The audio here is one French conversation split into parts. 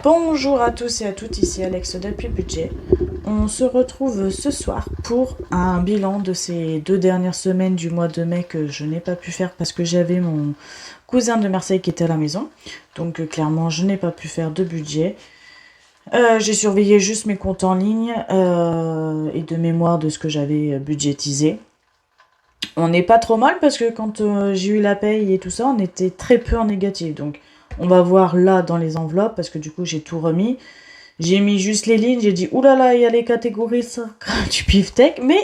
Bonjour à tous et à toutes, ici Alex depuis Budget. On se retrouve ce soir pour un bilan de ces 2 dernières semaines du mois de mai que je n'ai pas pu faire parce que j'avais mon cousin de Marseille qui était à la maison. Donc clairement, je n'ai pas pu faire de budget. J'ai surveillé juste mes comptes en ligne et de mémoire de ce que j'avais budgétisé. On n'est pas trop mal parce que quand j'ai eu la paye et tout ça, on était très peu en négatif. Donc on va voir là dans les enveloppes parce que du coup j'ai tout remis. J'ai mis juste les lignes, j'ai dit oulala, il y a les catégories du PIFTech, mais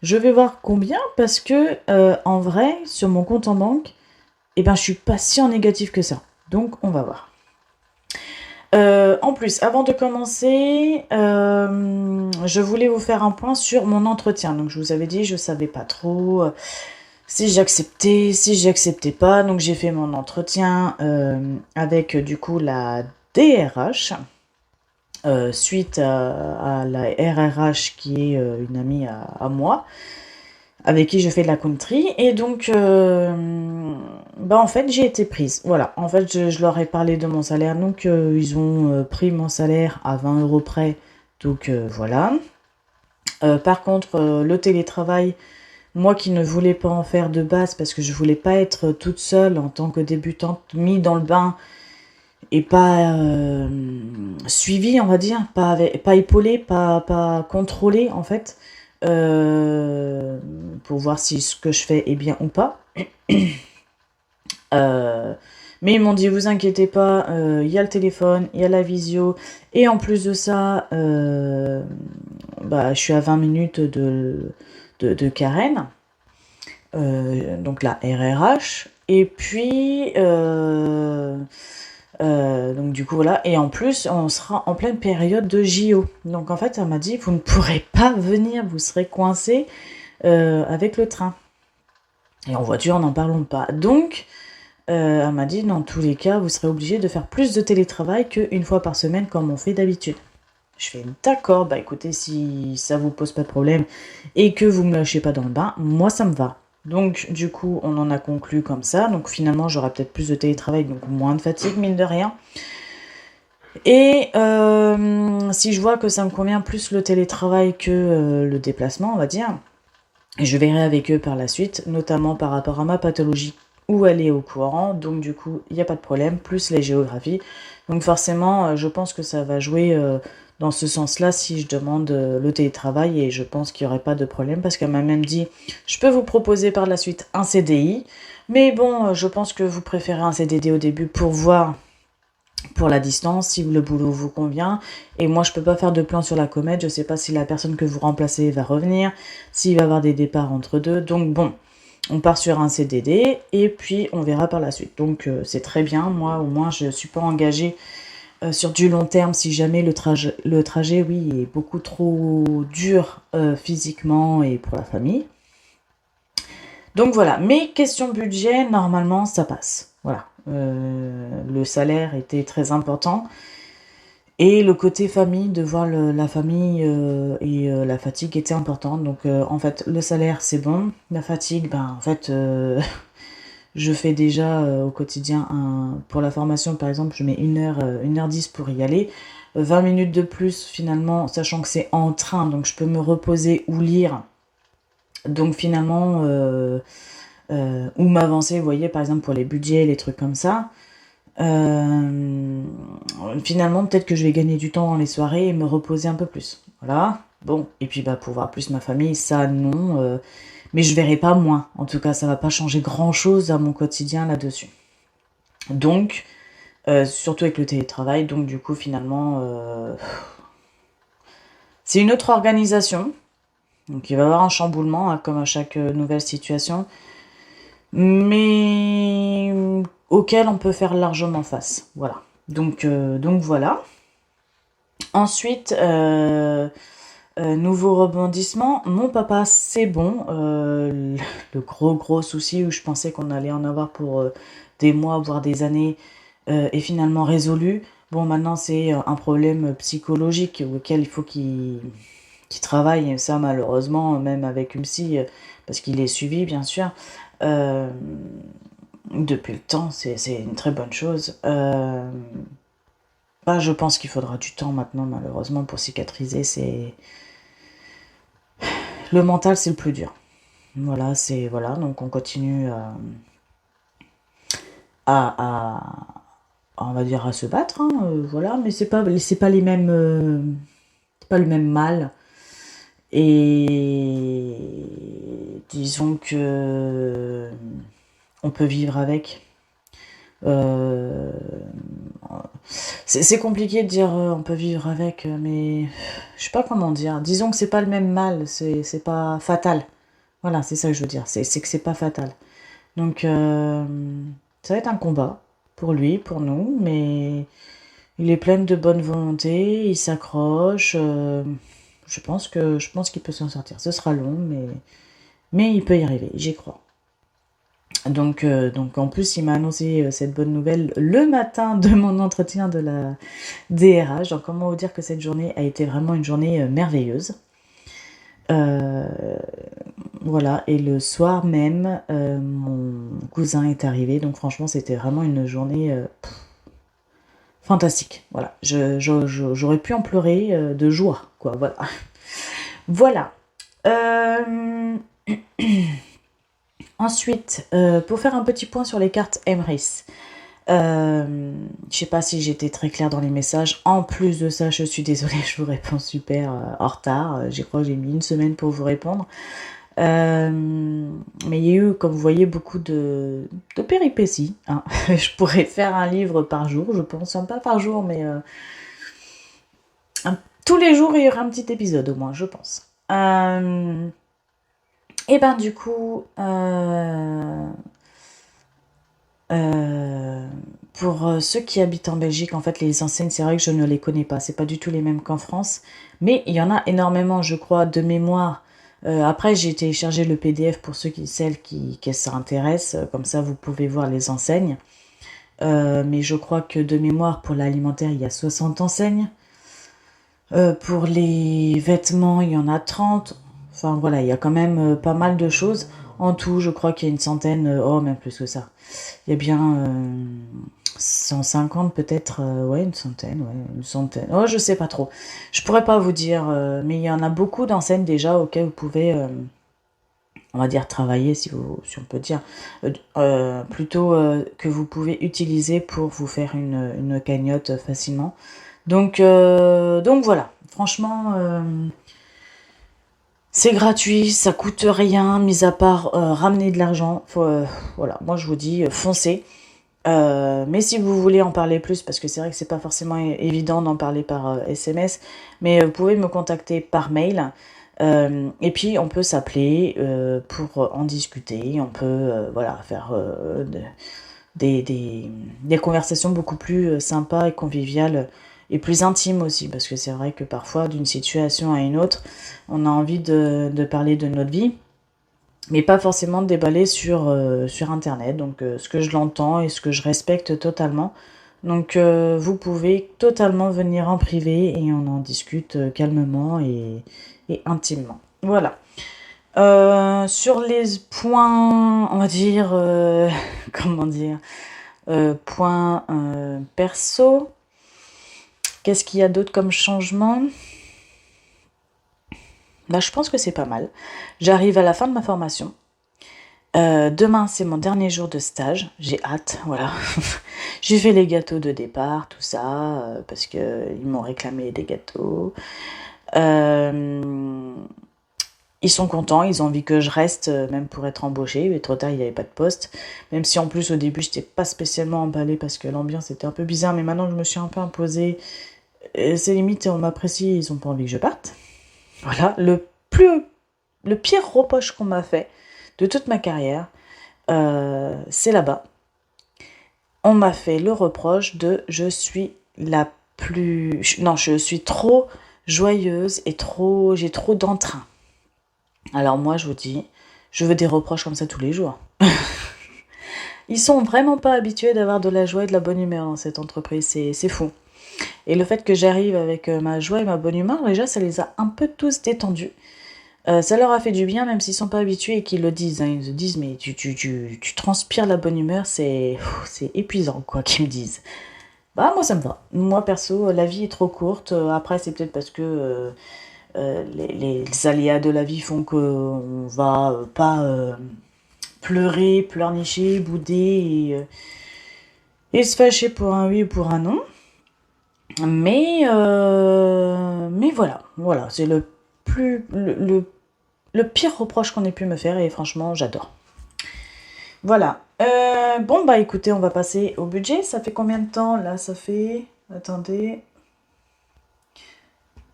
je vais voir combien parce que en vrai, sur mon compte en banque, je suis pas si en négatif que ça. Donc on va voir. En plus, avant de commencer, je voulais vous faire un point sur mon entretien. Donc je vous avais dit, je savais pas trop si j'acceptais, si j'acceptais pas. Donc j'ai fait mon entretien avec du coup la DRH. Suite à la RRH qui est une amie à moi, avec qui je fais de la country. Et donc, en fait, j'ai été prise. Voilà, en fait, je leur ai parlé de mon salaire. Donc, ils ont pris mon salaire à 20 euros près. Donc, voilà. Par contre, le télétravail, moi qui ne voulais pas en faire de base parce que je voulais pas être toute seule en tant que débutante, mise dans le bain et pas suivie, on va dire, pas épaulée, pas contrôlée en fait, pour voir si ce que je fais est bien ou pas. Euh, mais ils m'ont dit, vous inquiétez pas, il y a le téléphone, il y a la visio, et en plus de ça, je suis à 20 minutes de Karen, donc la RRH, et puis donc du coup voilà, et en plus on sera en pleine période de JO. Donc en fait elle m'a dit vous ne pourrez pas venir, vous serez coincé avec le train. Et en voiture n'en parlons pas. Donc elle m'a dit dans tous les cas vous serez obligé de faire plus de télétravail qu'une fois par semaine comme on fait d'habitude. Je fais d'accord, bah écoutez, si ça vous pose pas de problème et que vous me lâchez pas dans le bain, moi ça me va. Donc du coup on en a conclu comme ça, donc finalement j'aurai peut-être plus de télétravail, donc moins de fatigue mine de rien. Et si je vois que ça me convient plus le télétravail que le déplacement, on va dire, je verrai avec eux par la suite, notamment par rapport à ma pathologie où elle est au courant, donc du coup il n'y a pas de problème, plus les géographies. Donc forcément je pense que ça va jouer dans ce sens-là si je demande le télétravail et je pense qu'il n'y aurait pas de problème parce qu'elle m'a même dit je peux vous proposer par la suite un CDI, mais bon je pense que vous préférez un CDD au début pour voir pour la distance, si le boulot vous convient. Et moi, je peux pas faire de plan sur la comète. Je sais pas si la personne que vous remplacez va revenir, s'il va y avoir des départs entre deux. Donc bon, on part sur un CDD et puis on verra par la suite. Donc c'est très bien. Moi, au moins, je suis pas engagée sur du long terme si jamais le trajet, oui, est beaucoup trop dur physiquement et pour la famille. Donc voilà, mais question budget, normalement ça passe. Voilà. Le salaire était très important. Et le côté famille, de voir la famille et la fatigue était importante. Donc en fait, le salaire c'est bon. La fatigue, en fait, je fais déjà au quotidien pour la formation par exemple, je mets 1 heure, 1h10 pour y aller. 20 minutes de plus finalement, sachant que c'est en train, donc je peux me reposer ou lire. Donc finalement, ou m'avancer, vous voyez, par exemple pour les budgets, les trucs comme ça. Euh, Finalement, peut-être que je vais gagner du temps dans les soirées et me reposer un peu plus. Voilà. Bon, et puis pour voir plus ma famille, ça non. Mais je verrai pas moins. En tout cas, ça va pas changer grand-chose à mon quotidien là-dessus. Donc, surtout avec le télétravail, donc du coup finalement, c'est une autre organisation. Donc il va y avoir un chamboulement, hein, comme à chaque nouvelle situation, mais auquel on peut faire largement face. Voilà. Donc voilà. Ensuite, nouveau rebondissement. Mon papa, c'est bon. Le gros souci où je pensais qu'on allait en avoir pour des mois, voire des années, est finalement résolu. Bon, maintenant, c'est un problème psychologique auquel il faut qu'il travaille. Et ça, malheureusement, même avec une psy, parce qu'il est suivi, bien sûr. Euh, Depuis le temps, c'est une très bonne chose. Bah, je pense qu'il faudra du temps maintenant, malheureusement, pour cicatriser. Le mental, c'est le plus dur. Voilà, donc on continue à, on va dire à se battre, hein, voilà, mais c'est pas les mêmes, c'est pas le même mal. Et disons que on peut vivre avec. Euh, c'est compliqué de dire on peut vivre avec, mais je sais pas comment dire. Disons que c'est pas le même mal, c'est pas fatal. Voilà, c'est ça que je veux dire. C'est que c'est pas fatal. Donc ça va être un combat pour lui, pour nous, mais il est plein de bonne volonté, il s'accroche. Je pense qu'il peut s'en sortir. Ce sera long, mais il peut y arriver. J'y crois. Donc en plus, il m'a annoncé cette bonne nouvelle le matin de mon entretien de la DRH. Donc comment vous dire que cette journée a été vraiment une journée merveilleuse. Euh, voilà, et le soir même, mon cousin est arrivé. Donc franchement, c'était vraiment une journée fantastique. Voilà, j'aurais pu en pleurer de joie, quoi. Voilà. Voilà. Euh, Ensuite, pour faire un petit point sur les cartes Emrys. Je sais pas si j'étais très claire dans les messages. En plus de ça, je suis désolée, je vous réponds super en retard. Je crois que j'ai mis une semaine pour vous répondre. Mais il y a eu, comme vous voyez, beaucoup de péripéties. Hein. Je pourrais faire un livre par jour, je pense. Pas par jour, mais tous les jours, il y aura un petit épisode au moins, je pense. Et ben du coup, pour ceux qui habitent en Belgique, en fait, les enseignes, c'est vrai que je ne les connais pas. C'est pas du tout les mêmes qu'en France, mais il y en a énormément, je crois, de mémoire. Après, j'ai téléchargé le PDF pour celles qui s'intéressent. Comme ça, vous pouvez voir les enseignes. Mais je crois que de mémoire, pour l'alimentaire, il y a 60 enseignes. Pour les vêtements, il y en a 30. Enfin voilà, il y a quand même pas mal de choses. En tout, je crois qu'il y a une centaine, oh même plus que ça. Il y a bien 150 peut-être, ouais, une centaine. Oh, je sais pas trop. Je pourrais pas vous dire, mais il y en a beaucoup d'enseignes déjà auxquelles vous pouvez, on va dire, travailler, si on peut dire, plutôt que vous pouvez utiliser pour vous faire une cagnotte facilement. Donc voilà, franchement, c'est gratuit, ça coûte rien, mis à part ramener de l'argent. Voilà, moi je vous dis, foncez. Mais si vous voulez en parler plus, parce que c'est vrai que c'est pas forcément évident d'en parler par SMS, mais vous pouvez me contacter par mail. Et puis on peut s'appeler pour en discuter. On peut voilà faire des conversations beaucoup plus sympas et conviviales et plus intimes aussi, parce que c'est vrai que parfois d'une situation à une autre, on a envie de parler de notre vie, mais pas forcément de déballer sur internet. Donc ce que je l'entends et ce que je respecte totalement. Donc vous pouvez totalement venir en privé et on en discute calmement et intimement. Voilà. Sur les points, on va dire, comment dire, points perso, qu'est-ce qu'il y a d'autre comme changement? Bah, je pense que c'est pas mal. J'arrive à la fin de ma formation. Demain, c'est mon dernier jour de stage. J'ai hâte, voilà. J'ai fait les gâteaux de départ, tout ça, parce que ils m'ont réclamé des gâteaux. Ils sont contents, ils ont envie que je reste, même pour être embauchée. Mais trop tard, il n'y avait pas de poste. Même si en plus, au début, je n'étais pas spécialement emballée parce que l'ambiance était un peu bizarre. Mais maintenant, je me suis un peu imposée. C'est limite, on m'apprécie, ils n'ont pas envie que je parte. Voilà, le pire reproche qu'on m'a fait de toute ma carrière, c'est là-bas. On m'a fait le reproche de je suis la plus... Non, je suis trop joyeuse et j'ai trop d'entrain. Alors moi, je vous dis, je veux des reproches comme ça tous les jours. Ils sont vraiment pas habitués d'avoir de la joie et de la bonne humeur dans cette entreprise, c'est fou. Et le fait que j'arrive avec ma joie et ma bonne humeur, déjà, ça les a un peu tous détendus. Ça leur a fait du bien, même s'ils sont pas habitués et qu'ils le disent. Hein. Ils se disent, mais tu transpires la bonne humeur, c'est épuisant, quoi, qu'ils me disent. Bah moi ça me va. Moi perso, la vie est trop courte. Après c'est peut-être parce que les aléas de la vie font qu'on va pas pleurer, pleurnicher, bouder et se fâcher pour un oui ou pour un non. Mais voilà, voilà, c'est le pire reproche qu'on ait pu me faire et franchement j'adore. Voilà. Bon bah écoutez, on va passer au budget. Ça fait combien de temps là? Ça fait... Attendez.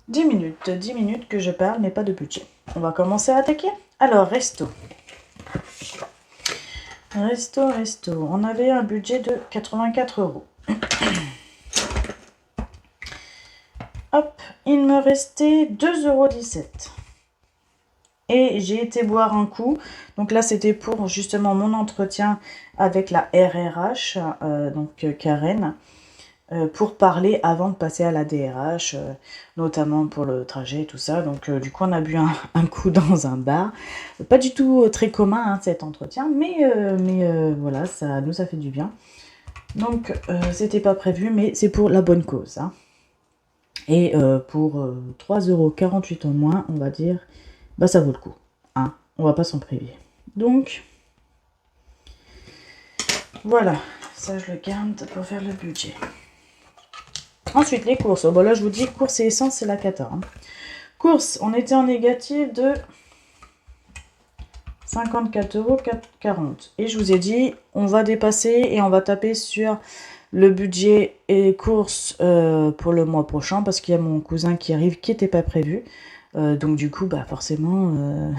10 minutes. 10 minutes que je parle, mais pas de budget. On va commencer à attaquer. Alors, resto. Resto. On avait un budget de 84 euros. Hop, il me restait 2,17 euros. Et j'ai été boire un coup. Donc là, c'était pour justement mon entretien avec la RRH, donc Karen, pour parler avant de passer à la DRH, notamment pour le trajet et tout ça. Donc du coup, on a bu un coup dans un bar. Pas du tout très commun hein, cet entretien, mais voilà, ça nous a fait du bien. Donc c'était pas prévu, mais c'est pour la bonne cause. Hein. Et pour 3,48 € en moins, on va dire, bah ça vaut le coup. Hein. On va pas s'en priver. Donc, voilà. Ça, je le garde pour faire le budget. Ensuite, les courses. Oh, bah là, je vous dis, courses et essence, c'est la cata. Hein. Courses, on était en négatif de 54,40 €. Et je vous ai dit, on va dépasser et on va taper sur le budget et courses pour le mois prochain parce qu'il y a mon cousin qui arrive qui n'était pas prévu. Donc du coup, bah forcément,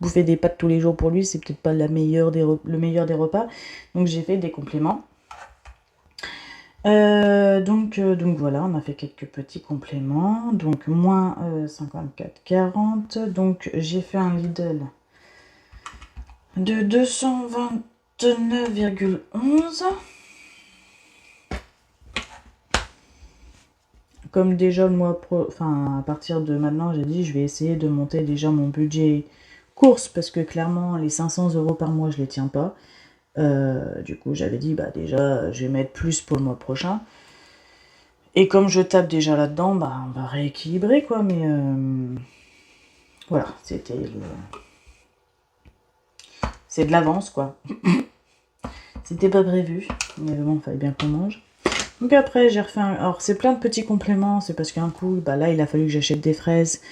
bouffer des pâtes tous les jours pour lui, c'est peut-être pas le meilleur des repas. Donc j'ai fait des compléments. Donc voilà, on a fait quelques petits compléments. Donc moins 54,40. Donc j'ai fait un Lidl de 229,11. Comme déjà le mois à partir de maintenant, j'ai dit je vais essayer de monter déjà mon budget course parce que clairement les 500 € par mois je les tiens pas. Du coup j'avais dit bah déjà je vais mettre plus pour le mois prochain. Et comme je tape déjà là-dedans, bah on va rééquilibrer quoi. Mais voilà, c'est de l'avance quoi. C'était pas prévu, mais bon, fallait bien qu'on mange. Donc après, j'ai refait un... Alors, c'est plein de petits compléments. C'est parce qu'un coup, bah là, il a fallu que j'achète des fraises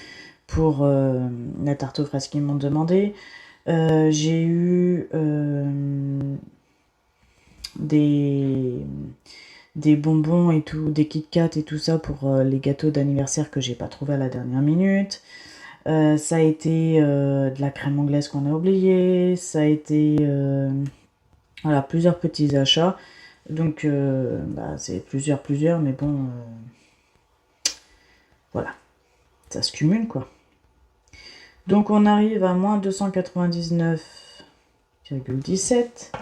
pour la tarte aux fraises qu'ils m'ont demandé. J'ai eu des bonbons et tout, des Kit Kat et tout ça pour les gâteaux d'anniversaire que j'ai pas trouvé à la dernière minute. Ça a été de la crème anglaise qu'on a oublié. Ça a été voilà, plusieurs petits achats. Donc, bah, c'est plusieurs, mais bon, voilà, ça se cumule, quoi. Donc, on arrive à moins 299,17,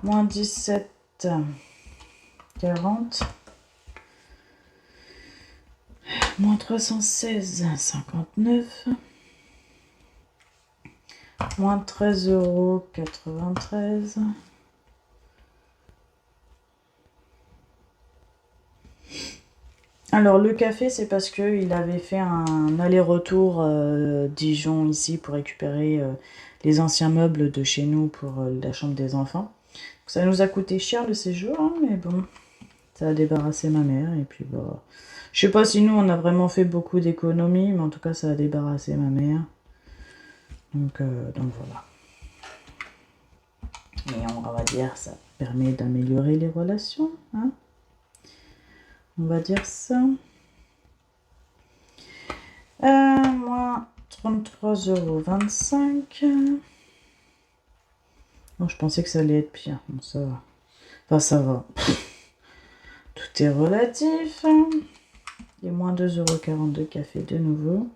moins 17,40, moins 316,59, moins 13,93 €. Alors le café, c'est parce qu'il avait fait un aller-retour Dijon ici pour récupérer les anciens meubles de chez nous pour la chambre des enfants. Ça nous a coûté cher le séjour, hein, mais bon, ça a débarrassé ma mère et puis bah, je sais pas si nous on a vraiment fait beaucoup d'économies, mais en tout cas ça a débarrassé ma mère. Donc voilà. Et on va dire ça permet d'améliorer les relations, hein. On va dire ça. Moins 33,25 €. Bon, je pensais que ça allait être pire. Bon, ça va. Enfin, ça va. Tout est relatif. Et moins 2,40 € de café de nouveau.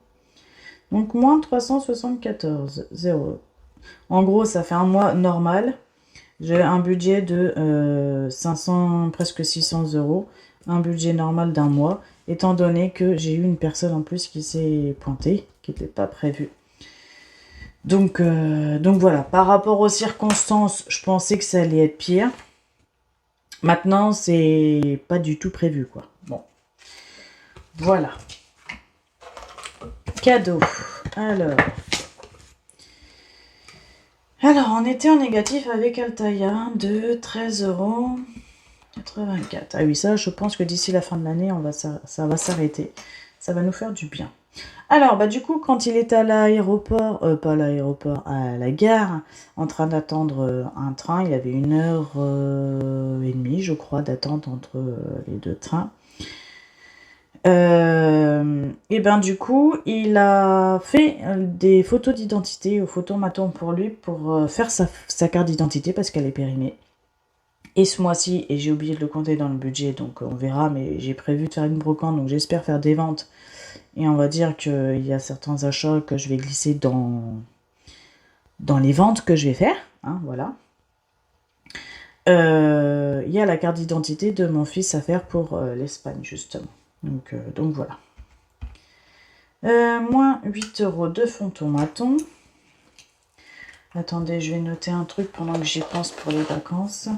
Donc, moins 374,0 €. En gros, ça fait un mois normal. J'ai un budget de 500, presque 600 €. Un budget normal d'un mois, étant donné que j'ai eu une personne en plus qui s'est pointée, qui n'était pas prévue. Donc voilà, par rapport aux circonstances, je pensais que ça allait être pire. Maintenant, c'est pas du tout prévu, quoi. Bon, voilà. Cadeau. Alors, on était en négatif avec Altaïa de 13,84 €. Ah oui, ça, je pense que d'ici la fin de l'année, ça va s'arrêter. Ça va nous faire du bien. Alors, bah du coup, quand il était à l'aéroport, pas à l'aéroport, à la gare, en train d'attendre un train, il y avait 1 h et demie, je crois, d'attente entre les deux trains. Et ben du coup, il a fait des photos d'identité au photomaton pour lui pour faire sa carte d'identité parce qu'elle est périmée. Et ce mois-ci, et j'ai oublié de le compter dans le budget, donc on verra, mais j'ai prévu de faire une brocante, donc j'espère faire des ventes. Et on va dire qu'il y a certains achats que je vais glisser dans les ventes que je vais faire, hein, voilà. Il y a la carte d'identité de mon fils à faire pour l'Espagne, justement. Donc voilà. Moins 8 € de fonds-maton. Attendez, je vais noter un truc pendant que j'y pense pour les vacances.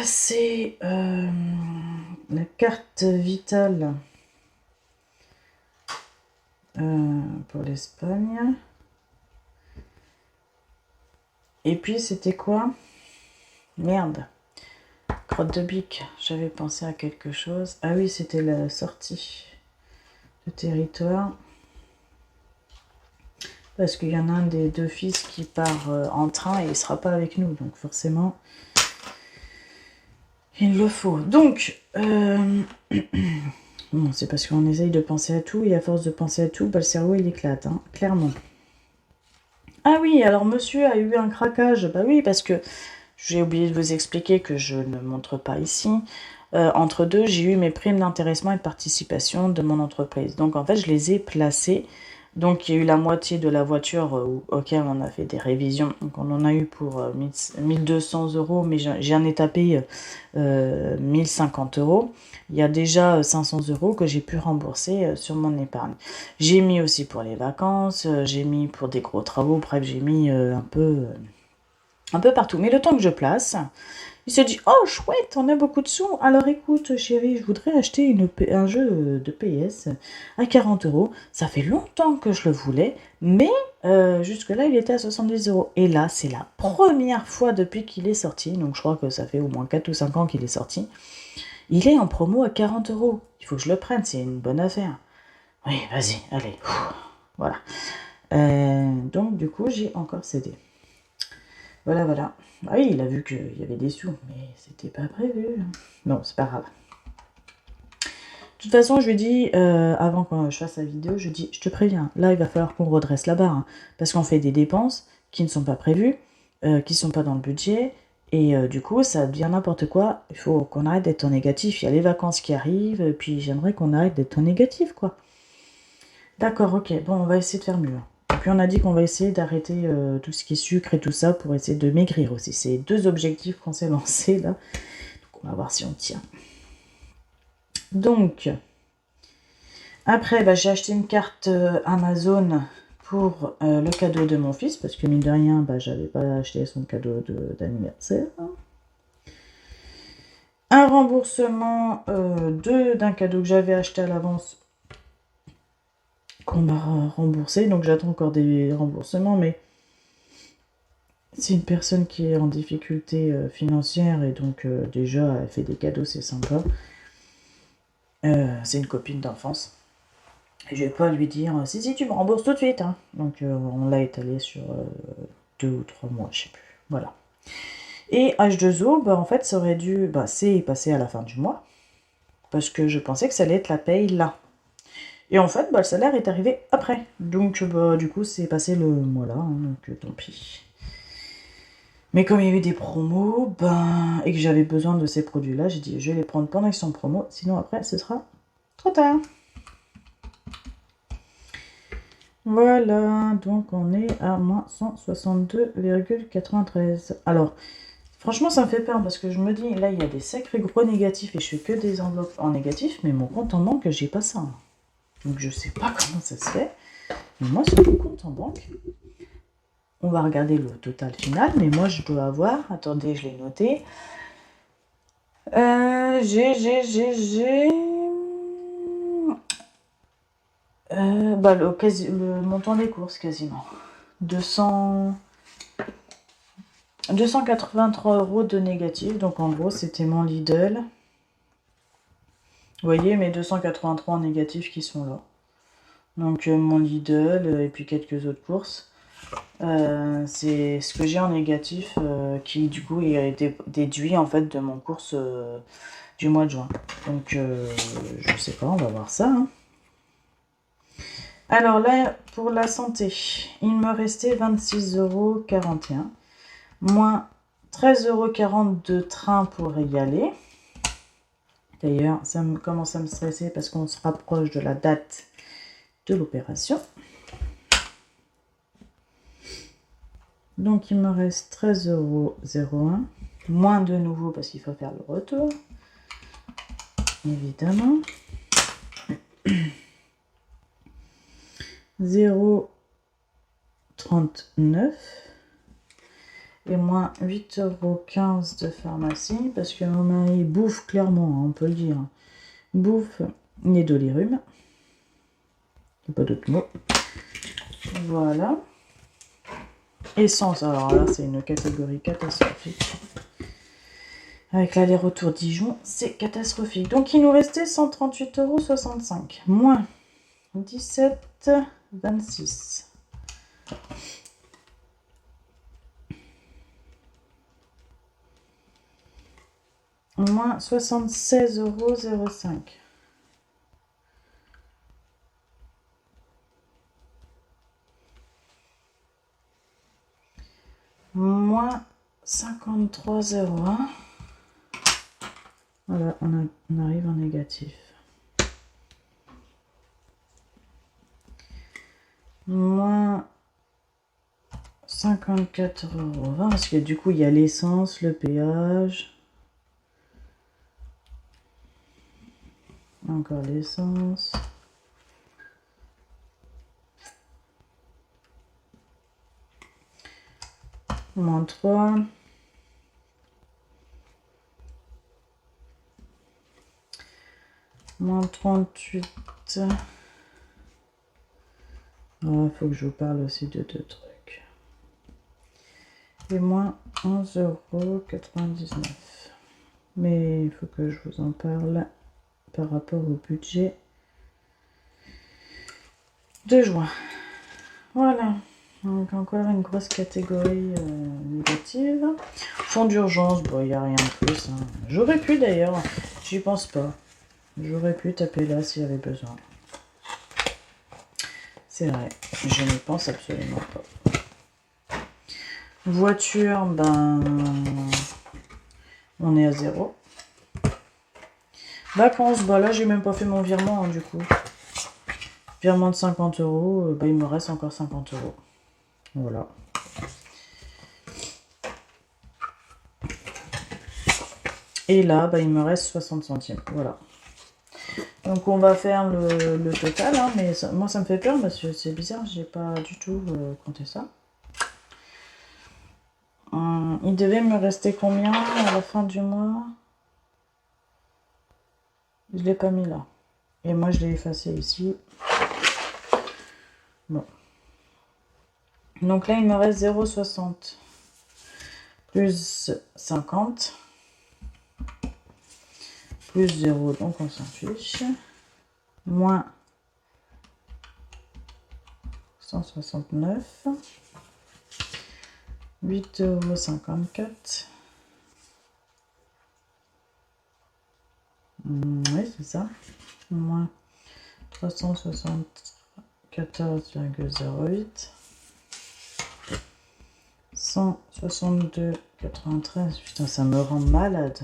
C'est la carte vitale pour l'Espagne. Et puis c'était quoi? Merde. Crotte de bique, j'avais pensé à quelque chose. Ah oui, c'était la sortie de territoire. Parce qu'il y en a un des deux fils qui part en train et il ne sera pas avec nous. Donc forcément, il le faut. Donc, bon, c'est parce qu'on essaye de penser à tout et à force de penser à tout, bah, le cerveau il éclate, hein, clairement. Ah oui, alors monsieur a eu un craquage. Bah oui, parce que j'ai oublié de vous expliquer que je ne montre pas ici. Entre deux, j'ai eu mes primes d'intéressement et de participation de mon entreprise. Donc en fait, je les ai placées. Donc il y a eu la moitié de la voiture auquel on a fait des révisions. Donc on en a eu pour 1200 €, mais j'en ai tapé 1050 €. Il y a déjà 500 € que j'ai pu rembourser sur mon épargne. J'ai mis aussi pour les vacances, j'ai mis pour des gros travaux, bref, j'ai mis un peu partout. Mais le temps que je place, il se dit, oh chouette, on a beaucoup de sous. Alors écoute chérie, je voudrais acheter un jeu de PS à 40 €. Ça fait longtemps que je le voulais, mais jusque-là il était à 70 €. Et là, c'est la première fois depuis qu'il est sorti, donc je crois que ça fait au moins 4 ou 5 ans qu'il est sorti. Il est en promo à 40 €. Il faut que je le prenne, c'est une bonne affaire. Oui, vas-y, allez. Voilà. Donc du coup, j'ai encore cédé. Voilà. Ah oui, il a vu qu'il y avait des sous, mais c'était pas prévu. Non, c'est pas grave. De toute façon, je lui ai dit, avant que je fasse la vidéo, je dis, je te préviens, là, il va falloir qu'on redresse la barre, hein, parce qu'on fait des dépenses qui ne sont pas prévues, qui ne sont pas dans le budget, et du coup, ça devient n'importe quoi. Il faut qu'on arrête d'être en négatif. Il y a les vacances qui arrivent, puis j'aimerais qu'on arrête d'être en négatif, quoi. D'accord, ok, bon, on va essayer de faire mieux. Et puis on a dit qu'on va essayer d'arrêter tout ce qui est sucre et tout ça pour essayer de maigrir aussi. C'est 2 objectifs qu'on s'est lancés là. Donc on va voir si on tient. Donc, après, bah, j'ai acheté une carte Amazon pour le cadeau de mon fils, parce que mine de rien, bah, j'avais pas acheté son cadeau d'anniversaire. Un remboursement d'un cadeau que j'avais acheté à l'avance qu'on m'a remboursé, donc j'attends encore des remboursements, mais c'est une personne qui est en difficulté financière et donc déjà elle fait des cadeaux, c'est sympa. C'est une copine d'enfance. Et je vais pas lui dire si tu me rembourses tout de suite, hein. Donc on l'a étalé sur 2 ou 3 mois, je sais plus. Voilà. Et H2O, bah, en fait ça aurait dû c'est passé à la fin du mois parce que je pensais que ça allait être la paye là. Et en fait, le salaire est arrivé après. Donc, du coup, c'est passé le mois là, hein, donc tant pis. Mais comme il y a eu des promos, et que j'avais besoin de ces produits-là, j'ai dit, je vais les prendre pendant qu'ils sont en promo, sinon après, ce sera trop tard. Voilà, donc on est à moins 162,93. Alors, franchement, ça me fait peur parce que je me dis, là, il y a des sacrés gros négatifs et je fais que des enveloppes en négatif, mais mon compte en banque, j'ai pas ça. Donc je sais pas comment ça se fait. Mais moi, sur mon compte en banque, on va regarder le total final. Mais moi, je dois avoir, attendez, je l'ai noté, J'ai... bah, le montant des courses quasiment. 283 € de négatif. Donc en gros, c'était mon Lidl. Vous voyez mes 283 en négatif qui sont là. Donc mon Lidl et puis quelques autres courses. C'est ce que j'ai en négatif qui du coup est déduit en fait de mon course du mois de juin. Donc je sais pas, on va voir ça. Hein. Alors là, pour la santé, il me restait 26,41 €, moins 13,40 € de train pour y aller. D'ailleurs, ça me commence à me stresser parce qu'on se rapproche de la date de l'opération. Donc il me reste 13,01 €, moins de nouveau parce qu'il faut faire le retour, évidemment. 0,39 et moins 8,15 € de pharmacie parce que mon mari bouffe clairement, on peut le dire, bouffe les dolirum. Il n'y a pas d'autre mot. Voilà. Essence, alors là c'est une catégorie catastrophique. Avec l'aller-retour Dijon, c'est catastrophique. Donc il nous restait 138,65 €, moins 17,26 €. Moins 76,05 €. Moins 53,01 €. Voilà, on arrive en négatif. Moins 54,20 € parce que du coup il y a l'essence, le péage. Encore l'essence. Moins 3. Moins 38. Il faut que je vous parle aussi de deux trucs. Et moins 11,99 €. Mais il faut que je vous en parle par rapport au budget de juin. Voilà. Donc encore une grosse catégorie négative. Fonds d'urgence, bon, il n'y a rien de plus. Hein. J'aurais pu d'ailleurs, j'y pense pas. J'aurais pu taper là s'il y avait besoin. C'est vrai, je n'y pense absolument pas. Voiture, ben, on est à 0. Vacances, bah là j'ai même pas fait mon virement hein, du coup. Virement de 50 €, bah, il me reste encore 50 €. Voilà. Et là, bah, il me reste 60 centimes. Voilà. Donc on va faire le total, hein, mais ça, moi ça me fait peur parce que c'est bizarre, j'ai pas du tout compté ça. Il devait me rester combien à la fin du mois? Je l'ai pas mis là. Et moi je l'ai effacé ici. Bon. Donc là il me reste 0,60 plus 50 plus 0, donc on s'en fiche. Moins 169. 8,54 €. Oui, c'est ça. Moins 374,08. 162,93. Putain, ça me rend malade.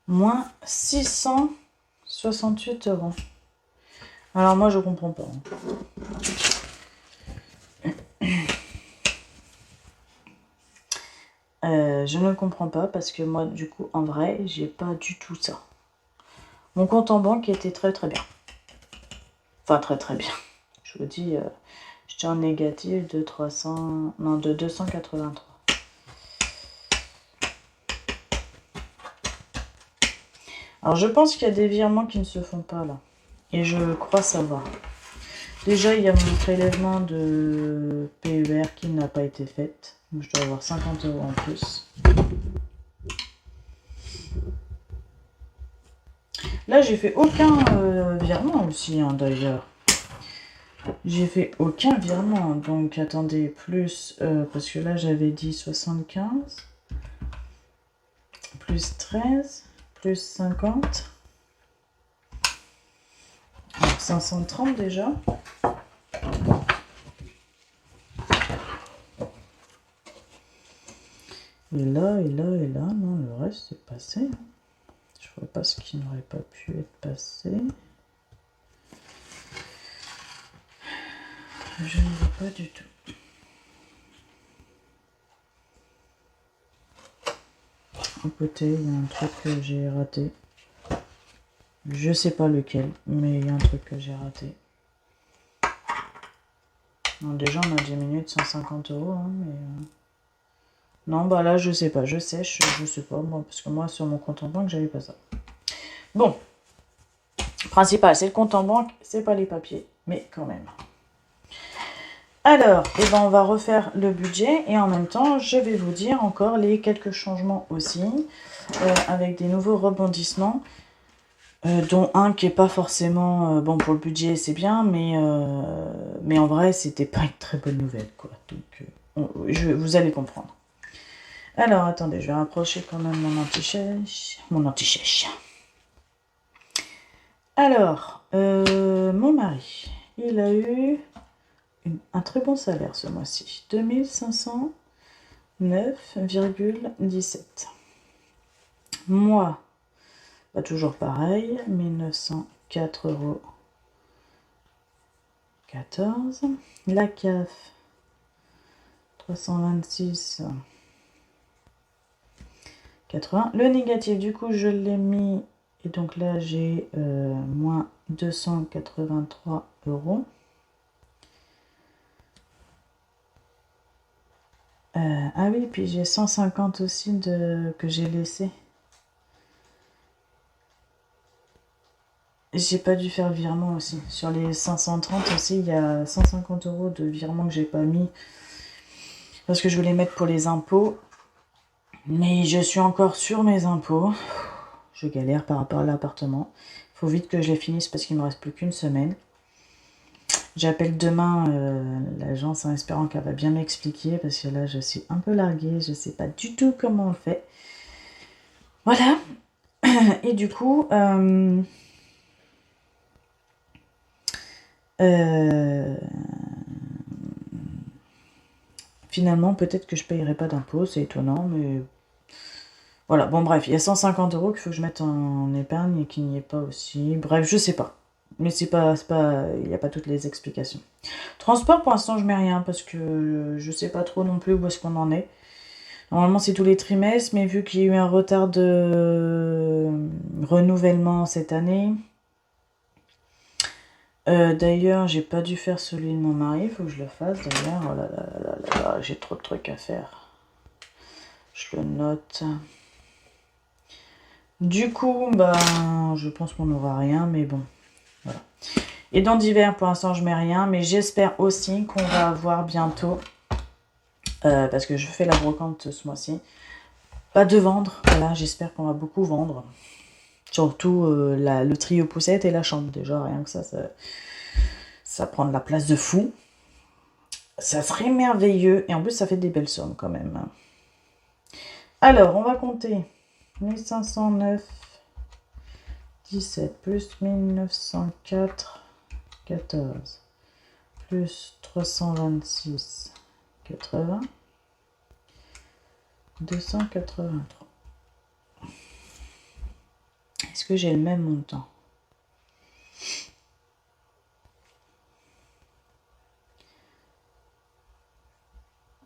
Moins 668 €. Alors moi, je comprends pas. Je ne comprends pas parce que moi, du coup, en vrai, j'ai pas du tout ça. Mon compte en banque était très très bien. Enfin, très très bien. Je vous dis, j'étais en négatif de 283. Alors, je pense qu'il y a des virements qui ne se font pas là. Et je crois savoir. Déjà, il y a mon prélèvement de PER qui n'a pas été fait. Donc, je dois avoir 50 € en plus. Là, j'ai fait aucun virement aussi, hein, d'ailleurs. J'ai fait aucun virement. Donc, attendez, plus... parce que là, j'avais dit 75. Plus 13. Plus 50. Alors, 530 déjà. Et là, non, le reste c'est passé. Je vois pas ce qui n'aurait pas pu être passé. Je ne vois pas du tout. À côté, il y a un truc que j'ai raté. Je sais pas lequel, mais il y a un truc que j'ai raté. Non, déjà, on a diminué de 150 €, hein, mais... Non, bah là, je sais pas. Je sèche, je sais pas, moi, parce que moi, sur mon compte en banque, j'avais pas ça. Bon. Principal, c'est le compte en banque, c'est pas les papiers, mais quand même. Alors, eh ben, on va refaire le budget et en même temps, je vais vous dire encore les quelques changements aussi, avec des nouveaux rebondissements, dont un qui est pas forcément bon pour le budget, c'est bien, mais en vrai, c'était pas une très bonne nouvelle, quoi. Donc, vous allez comprendre. Alors, attendez, je vais rapprocher quand même mon anti-chèche. Alors, mon mari, il a eu un très bon salaire ce mois-ci. 2509,17. Moi, bah, toujours pareil, 1904,14 €. La CAF, 326,80. Le négatif, du coup, je l'ai mis. Et donc là, j'ai moins 283 €. Ah oui, puis j'ai 150 aussi que j'ai laissé. J'ai pas dû faire le virement aussi. Sur les 530 aussi, il y a 150 € de virement que j'ai pas mis. Parce que je voulais mettre pour les impôts. Mais je suis encore sur mes impôts. Je galère par rapport à l'appartement. Faut vite que je les finisse parce qu'il me reste plus qu'une semaine. J'appelle demain l'agence en espérant qu'elle va bien m'expliquer parce que là je suis un peu larguée, je sais pas du tout comment on le fait. Voilà. Et du coup, finalement peut-être que je payerai pas d'impôts, c'est étonnant, mais voilà. Bon bref, il y a 150 € qu'il faut que je mette en épargne et qu'il n'y ait pas aussi. Bref, je sais pas. Mais c'est pas, il n'y a pas toutes les explications. Transport, pour l'instant, je mets rien parce que je sais pas trop non plus où est-ce qu'on en est. Normalement, c'est tous les trimestres, mais vu qu'il y a eu un retard de renouvellement cette année. D'ailleurs, j'ai pas dû faire celui de mon mari, il faut que je le fasse d'ailleurs. Oh là là là là là, j'ai trop de trucs à faire. Je le note. Du coup, bah, je pense qu'on n'aura rien, mais bon, voilà. Et dans divers, pour l'instant, je mets rien, mais j'espère aussi qu'on va avoir bientôt, parce que je fais la brocante ce mois-ci, pas de vendre. Voilà, j'espère qu'on va beaucoup vendre. Surtout le trio poussette et la chambre. Déjà, rien que ça prend de la place de fou. Ça serait merveilleux. Et en plus, ça fait des belles sommes quand même. Alors, on va compter 1509,17 plus 1904,14 plus 326,80 283. Est-ce que j'ai le même montant?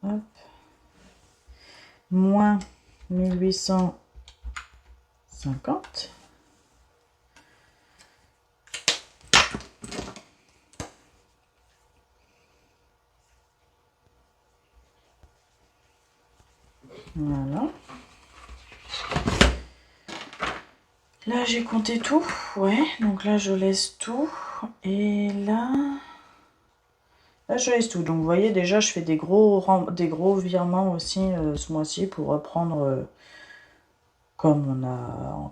Hop. Moins 1850. Voilà. Là, j'ai compté tout. Ouais, donc là, je laisse tout. Et là... Là, je laisse tout. Donc, vous voyez, déjà, je fais des gros virements aussi ce mois-ci pour reprendre comme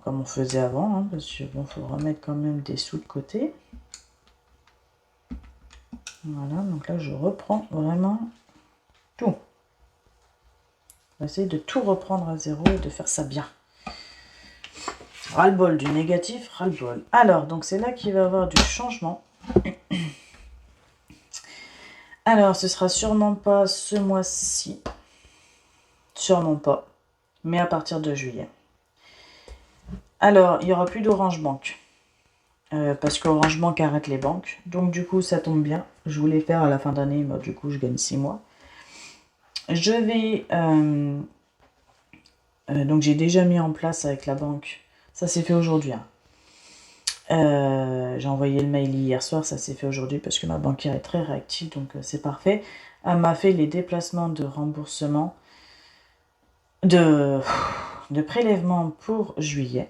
on faisait avant. Hein, parce que bon, faut remettre quand même des sous de côté. Voilà, donc là, je reprends vraiment tout. On va essayer de tout reprendre à zéro et de faire ça bien. Ras-le-bol du négatif, ras-le-bol. Alors, donc c'est là qu'il va y avoir du changement. Alors, ce sera sûrement pas ce mois-ci. Sûrement pas. Mais à partir de juillet. Alors, il n'y aura plus d'Orange Bank. Parce qu'Orange Bank arrête les banques. Donc, du coup, ça tombe bien. Je voulais faire à la fin d'année, mais du coup, je gagne 6 mois. Je vais... donc, j'ai déjà mis en place avec la banque. Ça s'est fait aujourd'hui. Hein. J'ai envoyé le mail hier soir, ça s'est fait aujourd'hui parce que ma banquière est très réactive, donc c'est parfait. Elle m'a fait les déplacements de remboursement, de prélèvement pour juillet,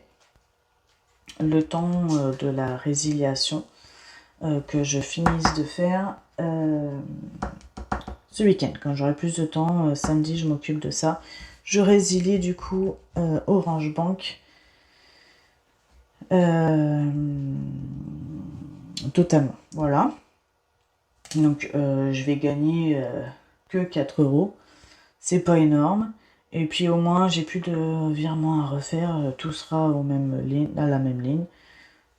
le temps de la résiliation que je finisse de faire ce week-end. Quand j'aurai plus de temps, samedi, je m'occupe de ça. Je résilie du coup Orange Bank. Totalement, voilà. Donc je vais gagner que 4 euros. C'est pas énorme. Et puis au moins j'ai plus de virements à refaire. Tout sera à la même ligne.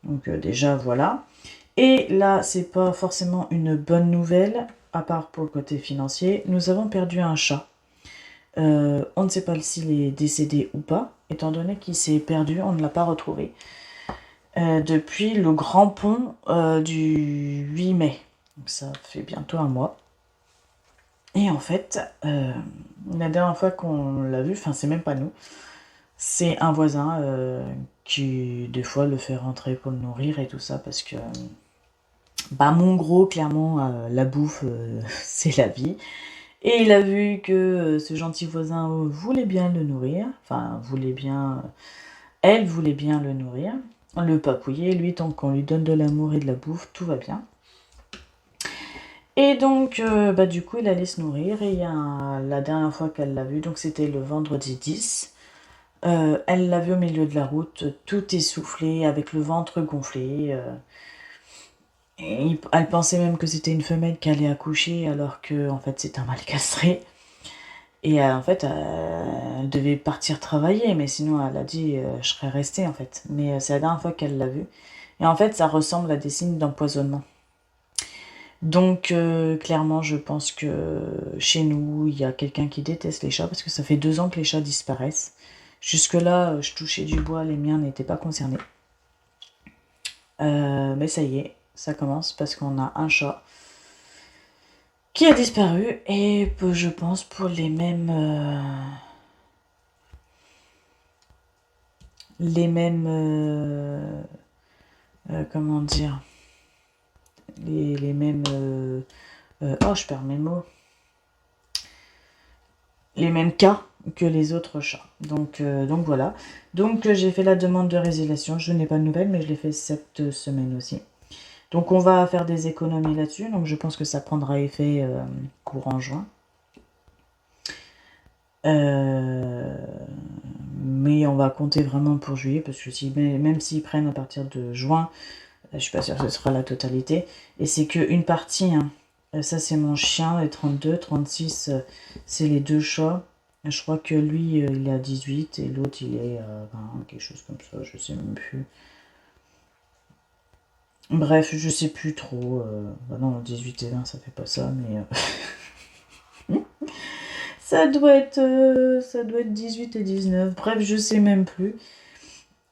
Donc déjà voilà. Et là c'est pas forcément une bonne nouvelle, à part pour le côté financier. Nous avons perdu un chat. On ne sait pas s'il est décédé ou pas, étant donné qu'il s'est perdu, on ne l'a pas retrouvé. Depuis le grand pont du 8 mai. Donc ça fait bientôt un mois. Et en fait, la dernière fois qu'on l'a vu, enfin c'est même pas nous, c'est un voisin qui des fois le fait rentrer pour le nourrir et tout ça parce que mon gros clairement la bouffe c'est la vie. Et il a vu que ce gentil voisin voulait bien le nourrir, elle voulait bien le nourrir, le papouiller, lui tant qu'on lui donne de l'amour et de la bouffe, tout va bien. Et donc, du coup, il allait se nourrir. Et la dernière fois qu'elle l'a vu, donc c'était le vendredi 10, elle l'a vu au milieu de la route, tout essoufflé, avec le ventre gonflé. Et elle pensait même que c'était une femelle qui allait accoucher, alors que en fait c'est un mâle castré. Et en fait, elle devait partir travailler, mais sinon elle a dit je serais restée en fait. Mais c'est la dernière fois qu'elle l'a vu. Et en fait, ça ressemble à des signes d'empoisonnement. Donc clairement, je pense que chez nous, il y a quelqu'un qui déteste les chats parce que ça fait 2 ans que les chats disparaissent. Jusque-là, je touchais du bois, les miens n'étaient pas concernés. Mais ça y est, ça commence parce qu'on a un chat qui a disparu et je pense pour les mêmes comment dire, les mêmes oh, je perds mes mots. Les mêmes cas que les autres chats. Donc voilà. Donc j'ai fait la demande de résiliation. Je n'ai pas de nouvelles, mais je l'ai fait cette semaine aussi. Donc on va faire des économies là-dessus. Donc je pense que ça prendra effet courant juin. Mais on va compter vraiment pour juillet, parce que même s'ils prennent à partir de juin, je suis pas sûre que ce sera la totalité. Et c'est qu'une partie, hein. Ça c'est mon chien, les 32, 36, c'est les 2 chats. Je crois que lui, il est à 18 et l'autre, il est à 20, quelque chose comme ça, je sais même plus. Bref, je sais plus trop. Non, 18 et 20, ça fait pas ça, mais... ça doit être 18 et 19. Bref, je sais même plus.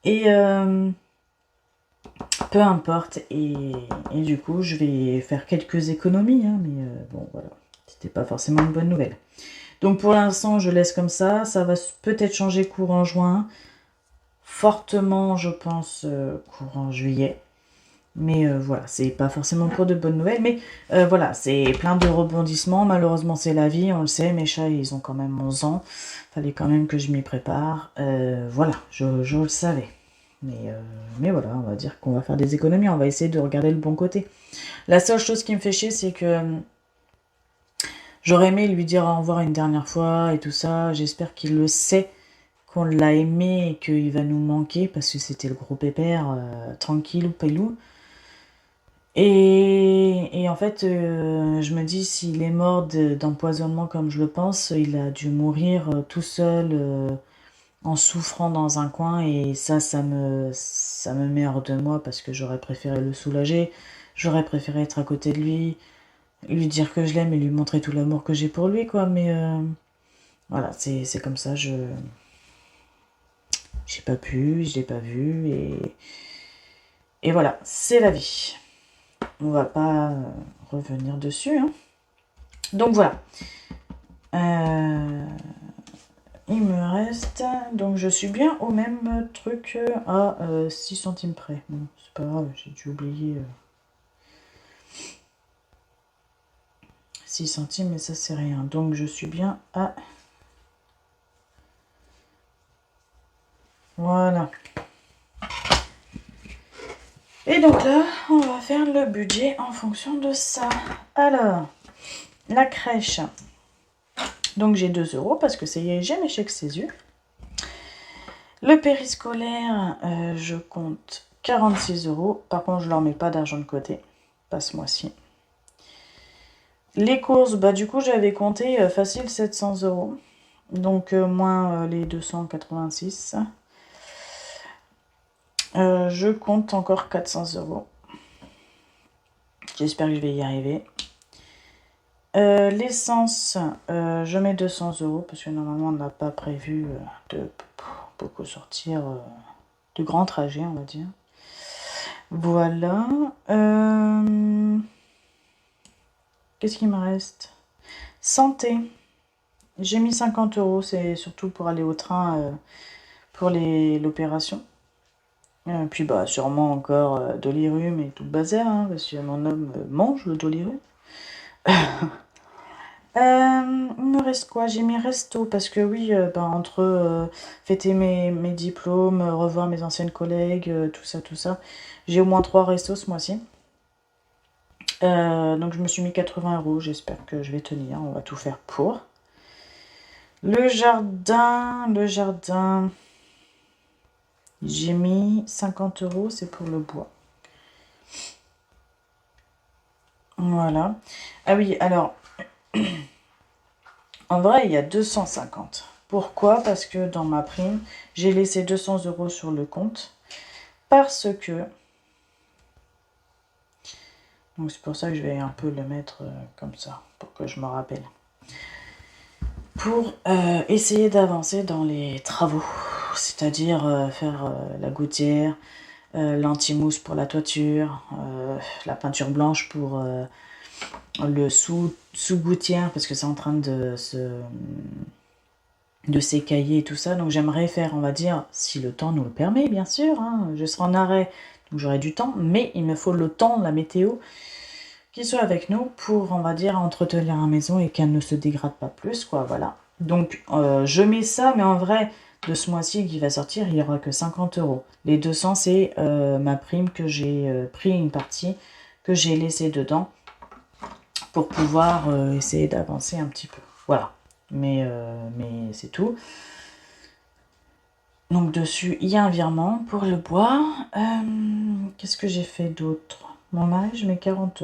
Et... peu importe, et du coup je vais faire quelques économies, hein, mais bon voilà, c'était pas forcément une bonne nouvelle. Donc pour l'instant je laisse comme ça va peut-être changer courant juin, fortement je pense courant juillet, mais voilà, c'est pas forcément pour de bonnes nouvelles, mais voilà, c'est plein de rebondissements, malheureusement c'est la vie, on le sait, mes chats ils ont quand même 11 ans, fallait quand même que je m'y prépare, voilà, je le savais. Mais voilà, on va dire qu'on va faire des économies, on va essayer de regarder le bon côté. La seule chose qui me fait chier, c'est que j'aurais aimé lui dire au revoir une dernière fois et tout ça. J'espère qu'il le sait, qu'on l'a aimé et qu'il va nous manquer parce que c'était le gros pépère, tranquille ou pelou. Et en fait, je me dis, s'il est mort d'empoisonnement comme je le pense, il a dû mourir tout seul, en souffrant dans un coin, et ça me met hors de moi parce que j'aurais préféré le soulager, j'aurais préféré être à côté de lui dire que je l'aime et lui montrer tout l'amour que j'ai pour lui, quoi. Mais voilà, c'est comme ça, j'ai pas pu, je l'ai pas vu, et voilà, c'est la vie. On va pas revenir dessus, hein. Donc voilà. Il me reste... Donc je suis bien au même truc à 6 centimes près. Bon, c'est pas grave, j'ai dû oublier 6 centimes, mais ça c'est rien. Donc je suis bien à... Voilà. Et donc là, on va faire le budget en fonction de ça. Alors, la crèche. Donc j'ai 2 € parce que j'ai mes chèques CESU. Le périscolaire, je compte 46 €. Par contre, je leur mets pas d'argent de côté. Pas ce mois-ci. Les courses, bah du coup, j'avais compté facile 700 €. Donc moins les 286. Je compte encore 400 €. J'espère que je vais y arriver. L'essence, je mets 200 € parce que normalement on n'a pas prévu de beaucoup sortir de grands trajets, on va dire. Voilà. Qu'est-ce qu'il me reste? Santé. J'ai mis 50 €, c'est surtout pour aller au train pour l'opération. Puis bah sûrement encore Dolirum et tout le bazar, hein, parce que mon homme mange le Dolirum. Il me reste quoi? J'ai mis resto parce que oui, entre fêter mes diplômes, revoir mes anciennes collègues, tout ça, j'ai au moins 3 restos ce mois-ci. Donc je me suis mis 80 €, j'espère que je vais tenir, on va tout faire pour. Le jardin, j'ai mis 50 €, c'est pour le bois. Voilà. Ah oui, alors, en vrai, il y a 250. Pourquoi? Parce que dans ma prime, j'ai laissé 200 € sur le compte. Parce que... Donc c'est pour ça que je vais un peu le mettre comme ça, pour que je me rappelle. Pour essayer d'avancer dans les travaux. C'est-à-dire faire la gouttière, l'anti-mousse pour la toiture, la peinture blanche pour le sous-gouttière, parce que c'est en train de s'écailler et tout ça. Donc j'aimerais faire, on va dire, si le temps nous le permet, bien sûr, hein, je serai en arrêt, donc j'aurai du temps, mais il me faut le temps, la météo, qui soit avec nous pour, on va dire, entretenir la maison et qu'elle ne se dégrade pas plus, quoi, voilà. Donc je mets ça, mais en vrai, de ce mois-ci qui va sortir, il n'y aura que 50 €. Les 200, c'est ma prime que j'ai pris une partie, que j'ai laissée dedans, pour pouvoir essayer d'avancer un petit peu. Voilà. Mais c'est tout. Donc dessus, il y a un virement pour le bois. Qu'est-ce que j'ai fait d'autre? Mon mari, je mets 40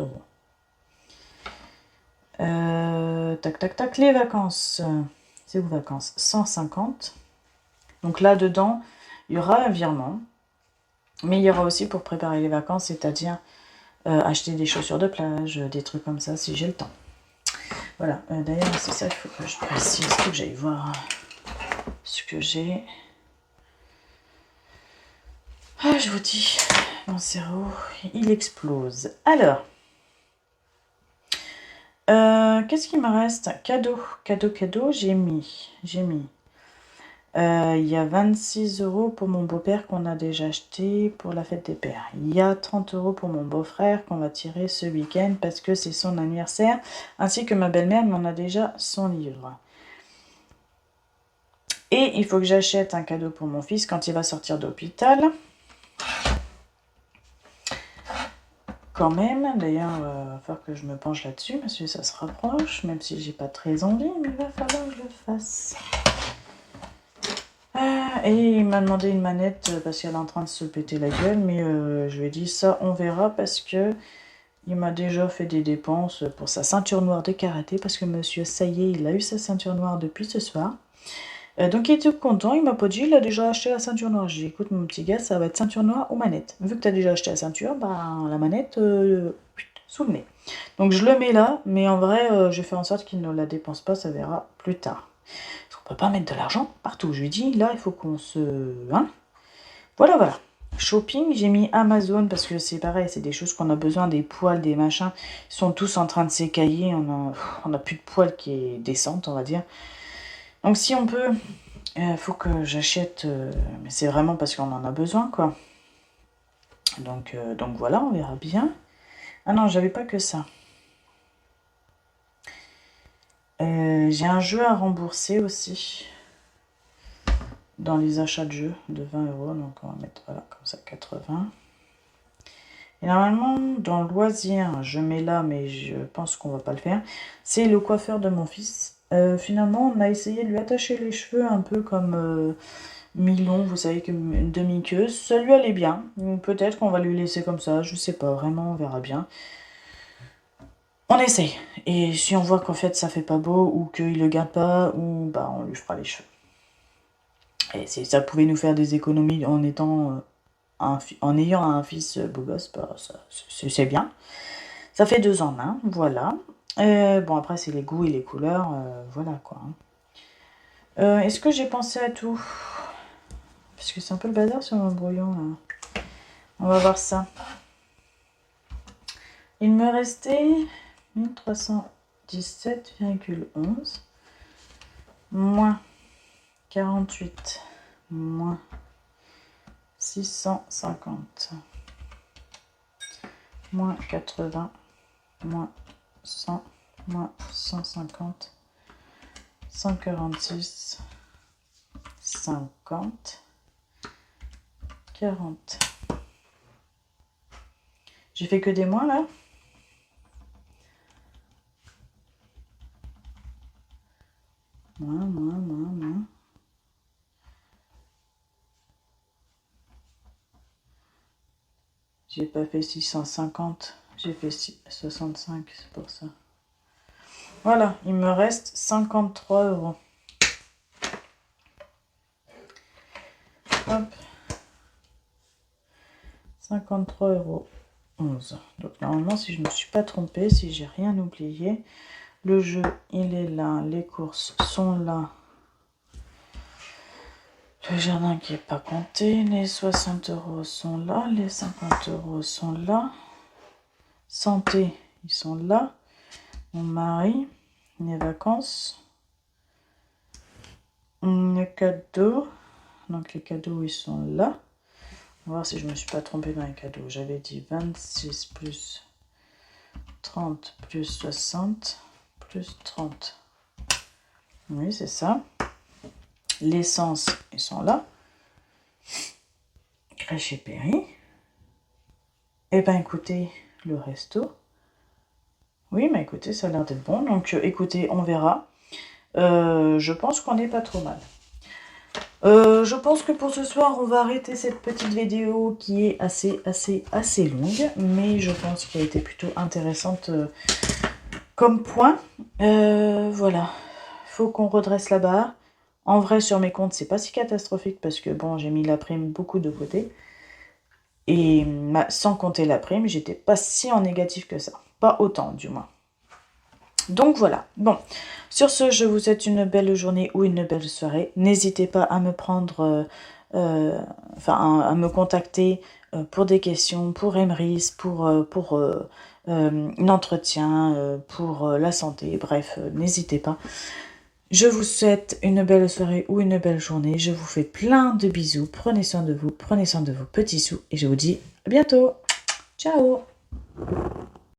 €. Tac, tac, tac. Les vacances. C'est où vacances? 150. Donc là-dedans, il y aura un virement. Mais il y aura aussi pour préparer les vacances, c'est-à-dire acheter des chaussures de plage, des trucs comme ça, si j'ai le temps. Voilà. D'ailleurs, c'est ça qu'il faut que je précise. Il faut que j'aille voir ce que j'ai. Ah, je vous dis, mon cerveau, il explose. Alors, qu'est-ce qu'il me reste? Cadeau, j'ai mis. Il y a 26 € pour mon beau-père qu'on a déjà acheté pour la fête des pères. Il y a 30 € pour mon beau-frère qu'on va tirer ce week-end parce que c'est son anniversaire, ainsi que ma belle-mère m'en a déjà son livre. Et il faut que j'achète un cadeau pour mon fils quand il va sortir d'hôpital. quand même. D'ailleurs, il va falloir que je me penche là-dessus parce que ça se rapproche, même si j'ai pas très envie, mais il va falloir que je le fasse. Et il m'a demandé une manette parce qu'elle est en train de se péter la gueule, mais je lui ai dit ça, on verra parce que il m'a déjà fait des dépenses pour sa ceinture noire de karaté parce que monsieur, ça y est, il a eu sa ceinture noire depuis ce soir. Donc il était content, il m'a pas dit, il a déjà acheté la ceinture noire. J'ai dit, écoute mon petit gars, ça va être ceinture noire ou manette. Vu que tu as déjà acheté la ceinture, bah la manette, sous le nez. Donc je le mets là, mais en vrai, je fais en sorte qu'il ne la dépense pas, ça verra plus tard. Parce qu'on peut pas mettre de l'argent partout. Je lui dis, là, il faut qu'on se... Hein, voilà. Shopping, j'ai mis Amazon parce que c'est pareil, c'est des choses qu'on a besoin, des poils, des machins. Ils sont tous en train de s'écailler, on a plus de poils qui est décente, on va dire. Donc si on peut, faut que j'achète, mais c'est vraiment parce qu'on en a besoin, quoi. Donc voilà, on verra bien. Ah non, j'avais pas que ça. J'ai un jeu à rembourser aussi. Dans les achats de jeux de 20 €, donc on va mettre voilà, comme ça 80. Et normalement, dans le loisir, je mets là, mais je pense qu'on va pas le faire. C'est le coiffeur de mon fils. Finalement, on a essayé de lui attacher les cheveux un peu comme mi-long, vous savez, comme une demi-queue. Ça lui allait bien. Peut-être qu'on va lui laisser comme ça, je sais pas, vraiment, on verra bien. On essaye. Et si on voit qu'en fait ça fait pas beau, ou qu'il le garde pas, ou bah on lui fera les cheveux. Et si ça pouvait nous faire des économies en étant en ayant un fils beau gosse, bah, c'est bien. Ça fait 2 en 1, voilà. Bon, après, c'est les goûts et les couleurs, voilà quoi. Est-ce que j'ai pensé à tout? Parce que c'est un peu le bazar sur mon brouillon, là. On va voir ça. Il me restait 1317,11 moins 48 moins 650 moins 80 moins 100 moins 150 146 50 40. J'ai fait que des moins là. Moins. J'ai pas fait 650, j'ai fait 65, c'est pour ça. Voilà, il me reste 53 €. Hop. 53,11 €. Donc normalement, si je ne me suis pas trompée, si j'ai rien oublié, le jeu, il est là, les courses sont là. Le jardin qui n'est pas compté, les 60 € sont là, les 50 € sont là. Santé, ils sont là. Mon mari, les vacances. Le cadeau, donc les cadeaux, ils sont là. On va voir si je ne me suis pas trompée dans les cadeaux. J'avais dit 26 plus 30 plus 60 plus 30. Oui, c'est ça. L'essence, ils sont là. Crèche et Péri. Eh ben écoutez, le resto. Oui, mais écoutez, ça a l'air d'être bon. Donc écoutez, on verra. Je pense qu'on n'est pas trop mal. Je pense que pour ce soir, on va arrêter cette petite vidéo qui est assez longue, mais je pense qu'elle a été plutôt intéressante comme point. Voilà, faut qu'on redresse la barre. En vrai, sur mes comptes, c'est pas si catastrophique parce que bon, j'ai mis la prime beaucoup de côté. Et sans compter la prime, j'étais pas si en négatif que ça. Pas autant, du moins. Donc voilà. Bon, sur ce, je vous souhaite une belle journée ou une belle soirée. N'hésitez pas à me prendre, à me contacter pour des questions, pour Emrys, pour l'entretien, pour la santé. Bref, n'hésitez pas. Je vous souhaite une belle soirée ou une belle journée. Je vous fais plein de bisous. Prenez soin de vous, prenez soin de vos petits sous. Et je vous dis à bientôt. Ciao.